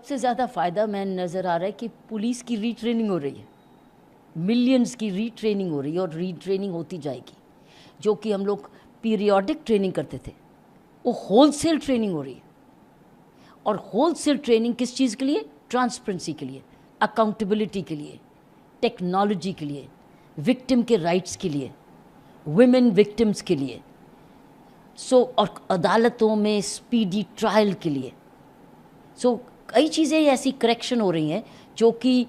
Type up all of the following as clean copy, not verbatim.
सबसे ज़्यादा फ़ायदा मैं नज़र आ रहा है कि पुलिस की रीट्रेनिंग हो रही है, मिलियंस की रीट्रेनिंग हो रही है और रीट्रेनिंग होती जाएगी। जो कि हम लोग पीरियोडिक ट्रेनिंग करते थे, वो होलसेल ट्रेनिंग हो रही है। और होलसेल ट्रेनिंग किस चीज़ के लिए? ट्रांसपेरेंसी के लिए, अकाउंटेबिलिटी के लिए, टेक्नोलॉजी के लिए, विक्टिम के राइट्स के लिए, वुमेन विक्टिम्स के लिए, और अदालतों में स्पीडी ट्रायल के लिए। कई चीज़ें ऐसी करेक्शन हो रही हैं जो कि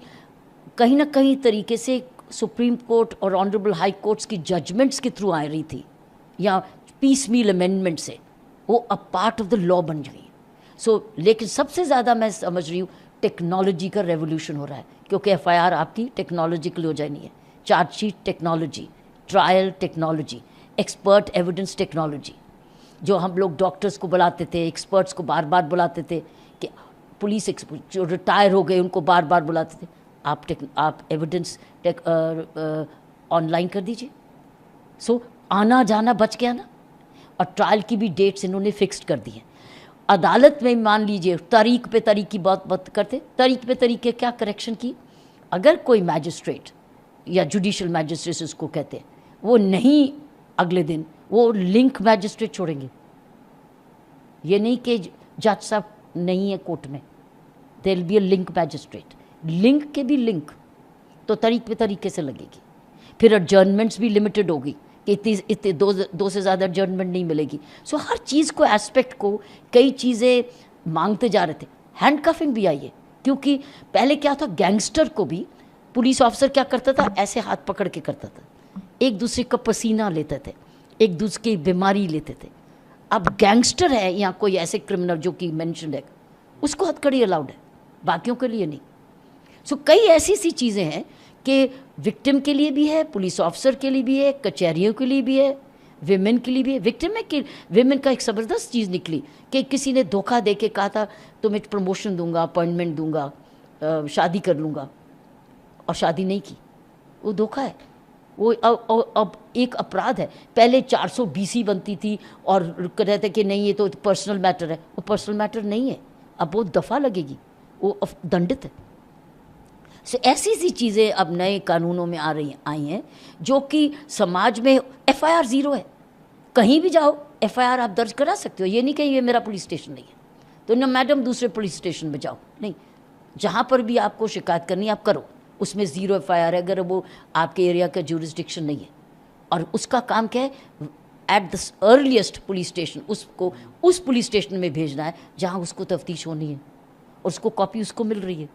कहीं ना कहीं तरीके से सुप्रीम कोर्ट और ऑनरेबल हाई कोर्ट्स की जजमेंट्स के थ्रू आ रही थी या पीस मील अमेंडमेंट से, वो अब पार्ट ऑफ द लॉ बन गई। लेकिन सबसे ज़्यादा मैं समझ रही हूँ टेक्नोलॉजी का रेवोल्यूशन हो रहा है, क्योंकि एफआईआर आपकी टेक्नोलॉजिकल हो जानी है, chargesheet technology, trial technology, expert evidence technology. जो हम लोग डॉक्टर्स को बुलाते थे, एक्सपर्ट्स को बार बार बुलाते थे, कि पुलिस जो रिटायर हो गए उनको बार बार बुलाते थे, आप एविडेंस ऑनलाइन कर दीजिए। आना जाना बच गया ना। और ट्रायल की भी डेट्स इन्होंने फिक्स्ड कर दी हैं। अदालत में मान लीजिए तारीख पे तारीख की बात करते, तारीख पे तारीख के क्या करेक्शन की। अगर कोई मैजिस्ट्रेट या जुडिशल मैजिस्ट्रेट उसको कहते हैं, वो नहीं अगले दिन, वो लिंक मैजिस्ट्रेट छोड़ेंगे। ये नहीं कि जज साहब नहीं है कोर्ट में, there will be a link magistrate. Link के भी लिंक तो तारीख पे तरीके से लगेगी। फिर एडजर्नमेंट्स भी लिमिटेड होगी कि इतने दो से ज़्यादा एडजर्नमेंट नहीं मिलेगी। हर चीज़ को, एस्पेक्ट को, कई चीज़ें मांगते जा रहे थे। हैंडकफिंग भी आई है, क्योंकि पहले क्या था, गैंगस्टर को भी पुलिस ऑफिसर क्या करता था, ऐसे हाथ पकड़ के करता था, एक दूसरे का पसीना लेते थे, एक दूसरे की बीमारी लेते थे। अब गैंगस्टर है या कोई ऐसे क्रिमिनल जो कि मेंशन है, उसको हथकड़ी अलाउड है, बाकियों के लिए नहीं। कई ऐसी सी चीज़ें हैं कि विक्टिम के लिए भी है, पुलिस ऑफिसर के लिए भी है, कचहरियों के लिए भी है, विमेन के लिए भी है। विक्टिम में कि विमेन का एक ज़बरदस्त चीज़ निकली कि किसी ने धोखा दे के कहा था तुम्हें प्रमोशन दूंगा, अपॉइंटमेंट दूंगा, शादी कर लूँगा, और शादी नहीं की। वो धोखा है। वो अब एक अपराध है। पहले 420 बनती थी और कहते थे कि नहीं ये तो पर्सनल मैटर है। वो पर्सनल मैटर नहीं है, अब वो दफ़ा लगेगी, वो दंडित है। ऐसी सी चीज़ें अब नए कानूनों में आई हैं जो कि समाज में एफआईआर ज़ीरो है। कहीं भी जाओ एफआईआर आप दर्ज करा सकते हो। ये नहीं कि ये मेरा पुलिस स्टेशन नहीं है तो ना मैडम दूसरे पुलिस स्टेशन में जाओ, नहीं, जहाँ पर भी आपको शिकायत करनी है आप करो, उसमें ज़ीरो एफआईआर है अगर वो आपके एरिया का जुरिस्डिक्शन नहीं है। और उसका काम क्या है, at the earliest police station उसको उस पुलिस स्टेशन में भेजना है जहाँ उसको तफ्तीश होनी है और उसको कॉपी उसको मिल रही है।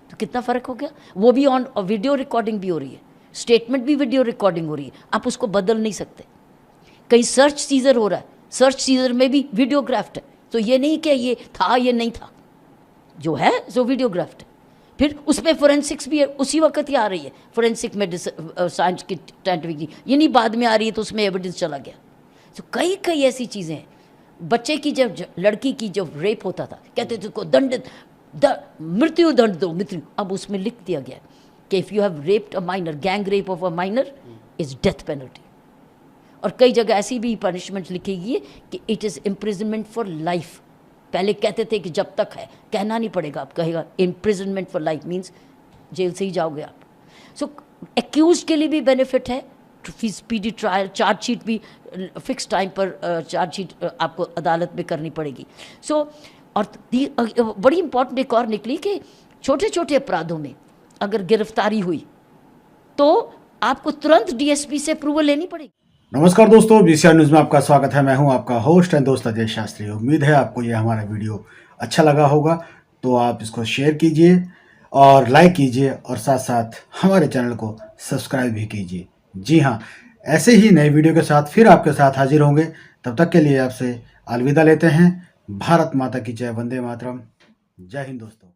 तो कितना फ़र्क हो गया। वो भी ऑन वीडियो रिकॉर्डिंग भी हो रही है, स्टेटमेंट भी वीडियो रिकॉर्डिंग हो रही है, आप उसको बदल नहीं सकते। कहीं सर्च सीजर हो रहा है, सर्च सीजर में भी वीडियोग्राफ्ड है, तो ये नहीं कि ये था ये नहीं था, जो है जो वीडियोग्राफ्ड है। फिर उसमें फोरेंसिक्स भी है, उसी वक्त ही आ रही है फोरेंसिक मेडिसिन साइंस की साइंटिफिक की, ये नहीं बाद में आ रही है तो उसमें एविडेंस चला गया। तो कई ऐसी चीज़ें हैं। बच्चे की जब लड़की की जब रेप होता था कहते थे उसको दंडित मृत्यु दंड दो, मृत्यु। अब उसमें लिख दिया गया कि if you have raped a minor, gang rape of a minor is death penalty. और कई जगह ऐसी भी पनिशमेंट लिखी गई है कि it is imprisonment for life. पहले कहते थे कि जब तक है, कहना नहीं पड़ेगा, आप कहेगा imprisonment for life means jail से ही जाओगे आप। एक्यूज के लिए भी बेनिफिट है, स्पीडी ट्रायल, चार्जशीट भी फिक्स टाइम पर चार्जशीट आपको अदालत में करनी पड़ेगी। और बड़ी इंपॉर्टेंट एक और निकली कि छोटे छोटे अपराधों में अगर गिरफ्तारी हुई तो आपको तुरंत डीएसपी से अप्रूवल लेनी पड़ेगी। नमस्कार दोस्तों, बीसीआर न्यूज़ में आपका स्वागत है। मैं हूं आपका होस्ट एंड दोस्त अजय शास्त्री। उम्मीद है आपको ये हमारा वीडियो अच्छा लगा होगा, तो आप इसको शेयर कीजिए और लाइक कीजिए और साथ साथ हमारे चैनल को सब्सक्राइब भी कीजिए। जी हाँ, ऐसे ही नए वीडियो के साथ फिर आपके साथ हाजिर होंगे। तब तक के लिए आपसे अलविदा लेते हैं। भारत माता की जय, वंदे मातरम। जय हिंद दोस्तों।